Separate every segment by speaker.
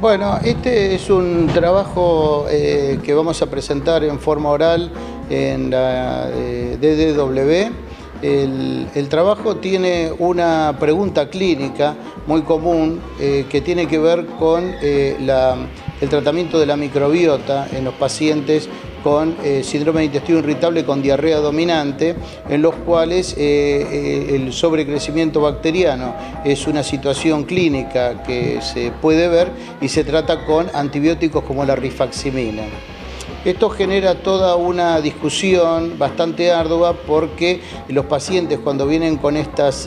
Speaker 1: Bueno, este es un trabajo que vamos a presentar en forma oral en la DDW. El trabajo tiene una pregunta clínica muy común que tiene que ver con el tratamiento de la microbiota en los pacientes con síndrome de intestino irritable con diarrea dominante, en los cuales el sobrecrecimiento bacteriano es una situación clínica que se puede ver y se trata con antibióticos como la rifaximina. Esto genera toda una discusión bastante ardua porque los pacientes cuando vienen con estas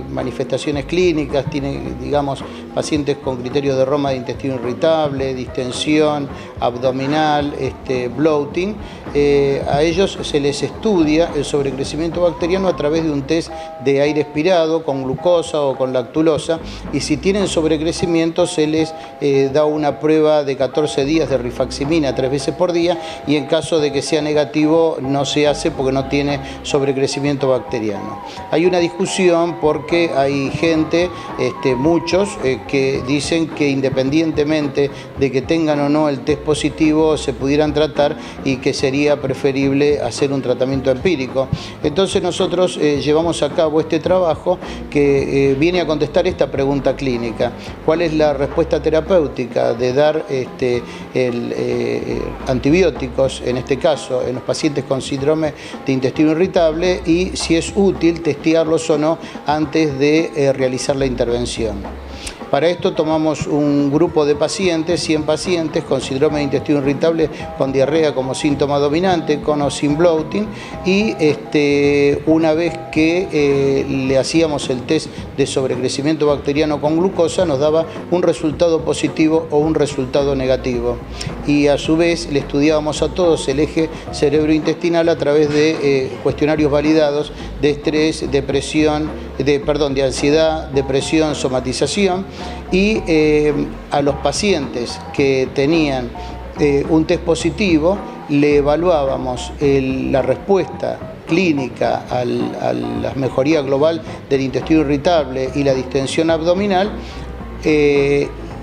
Speaker 1: manifestaciones clínicas, tienen, digamos, pacientes con criterios de Roma de intestino irritable, distensión abdominal, bloating, a ellos se les estudia el sobrecrecimiento bacteriano a través de un test de aire expirado con glucosa o con lactulosa, y si tienen sobrecrecimiento se les da una prueba de 14 días de rifaximina 3 veces por día, y en caso de que sea negativo no se hace porque no tiene sobrecrecimiento bacteriano. Hay una discusión porque hay gente, muchos, que dicen que independientemente de que tengan o no el test positivo se pudieran tratar y que sería preferible hacer un tratamiento empírico. Entonces nosotros llevamos a cabo este trabajo que viene a contestar esta pregunta clínica: ¿cuál es la respuesta terapéutica de dar antibióticos, en este caso en los pacientes con síndrome de intestino irritable, y si es útil testearlos o no antes de realizar la intervención? Para esto tomamos un grupo de pacientes, 100 pacientes con síndrome de intestino irritable con diarrea como síntoma dominante, con o sin bloating, y una vez que le hacíamos el test de sobrecrecimiento bacteriano con glucosa, nos daba un resultado positivo o un resultado negativo. Y a su vez le estudiábamos a todos el eje cerebrointestinal a través de cuestionarios validados de estrés, depresión, de ansiedad, depresión, somatización, y a los pacientes que tenían un test positivo le evaluábamos la respuesta clínica a la mejoría global del intestino irritable y la distensión abdominal,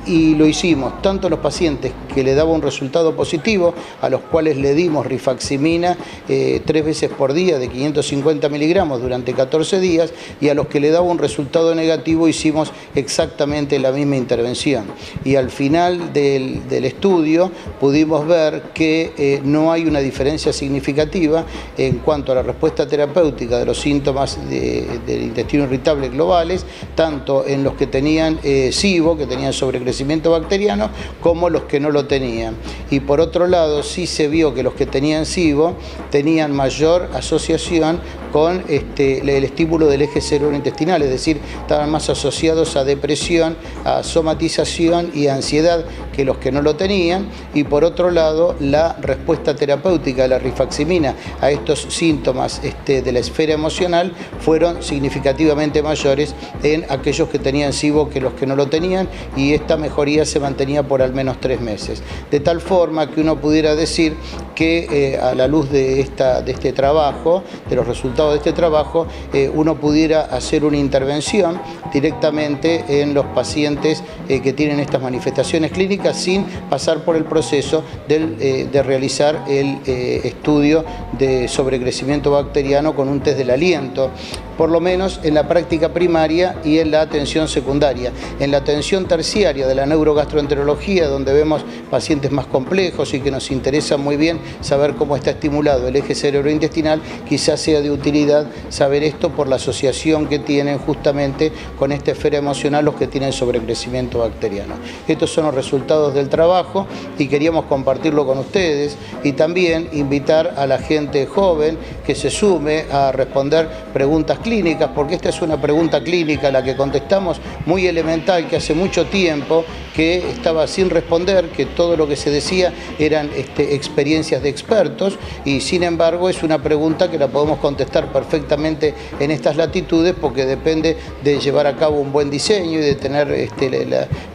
Speaker 1: y lo hicimos tanto a los pacientes que le daba un resultado positivo, a los cuales le dimos rifaximina 3 veces por día de 550 miligramos durante 14 días, y a los que le daba un resultado negativo hicimos exactamente la misma intervención. Y al final del estudio pudimos ver que no hay una diferencia significativa en cuanto a la respuesta terapéutica de los síntomas del intestino irritable globales, tanto en los que tenían SIBO, que tenían sobrecrecimiento bacteriano, como los que no lo tenían. Y por otro lado, sí se vio que los que tenían SIBO tenían mayor asociación con el estímulo del eje cerebrointestinal, es decir, estaban más asociados a depresión, a somatización y a ansiedad que los que no lo tenían. Y por otro lado, la respuesta terapéutica de la rifaximina a estos síntomas de la esfera emocional fueron significativamente mayores en aquellos que tenían SIBO que los que no lo tenían, y esta mejoría se mantenía por al menos 3 meses. De tal forma que uno pudiera decir que a la luz de este trabajo, de los resultados de este trabajo, uno pudiera hacer una intervención directamente en los pacientes que tienen estas manifestaciones clínicas sin pasar por el proceso de realizar el estudio de sobrecrecimiento bacteriano con un test del aliento, por lo menos en la práctica primaria y en la atención secundaria. En la atención terciaria de la neurogastroenterología, donde vemos pacientes más complejos y que nos interesa muy bien saber cómo está estimulado el eje cerebrointestinal, quizás sea de utilidad saber esto por la asociación que tienen justamente con esta esfera emocional los que tienen sobrecrecimiento bacteriano. Estos son los resultados del trabajo y queríamos compartirlo con ustedes, y también invitar a la gente joven que se sume a responder preguntas clínicas, porque esta es una pregunta clínica la que contestamos, muy elemental, que hace mucho tiempo que estaba sin responder, que todo lo que se decía eran experiencias de expertos, y sin embargo es una pregunta que la podemos contestar perfectamente en estas latitudes, porque depende de llevar a cabo un buen diseño y de tener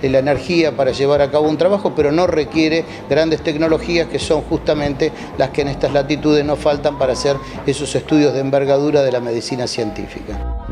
Speaker 1: la energía para llevar a cabo un trabajo, pero no requiere grandes tecnologías, que son justamente las que en estas latitudes nos faltan para hacer esos estudios de envergadura de la medicina científica.